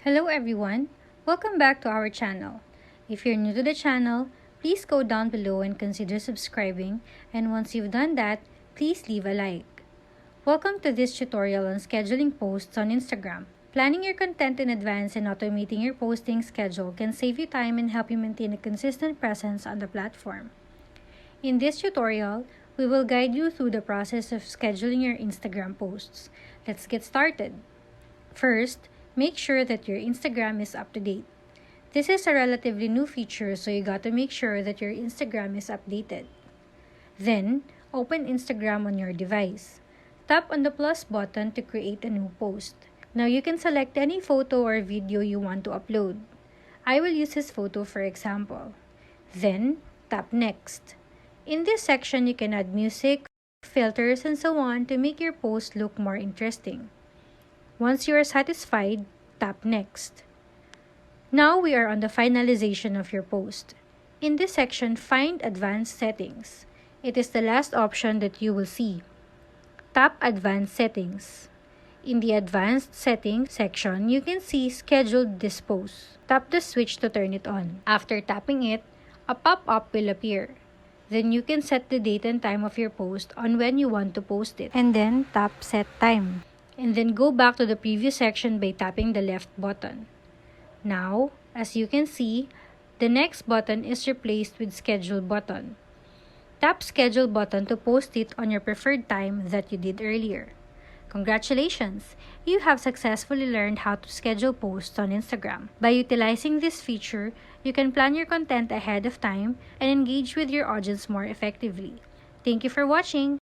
Hello everyone, welcome back to our channel. If you're new to the channel, please go down below and consider subscribing, and once you've done that, please leave a like. Welcome to this tutorial on scheduling posts on Instagram. Planning your content in advance and automating your posting schedule can save you time and help you maintain a consistent presence on the platform. In this tutorial, we will guide you through the process of scheduling your Instagram posts. Let's get started. First, make sure that your Instagram is up to date. This is a relatively new feature, so you got to make sure that your Instagram is updated. Then, open Instagram on your device. Tap on the plus button to create a new post. Now you can select any photo or video you want to upload. I will use this photo for example. Then, tap next. In this section, you can add music, filters, and so on to make your post look more interesting. Once you are satisfied, tap next. Now we are on the finalization of your post. In this section, find Advanced Settings. It is the last option that you will see. Tap Advanced Settings. In the Advanced Settings section, you can see Scheduled Dispose. Tap the switch to turn it on. After tapping it, a pop-up will appear. Then you can set the date and time of your post on when you want to post it. And then tap Set Time. And then go back to the previous section by tapping the left button. Now, as you can see, the next button is replaced with Schedule button. Tap Schedule button to post it on your preferred time that you did earlier. Congratulations! You have successfully learned how to schedule posts on Instagram. By utilizing this feature, you can plan your content ahead of time and engage with your audience more effectively. Thank you for watching!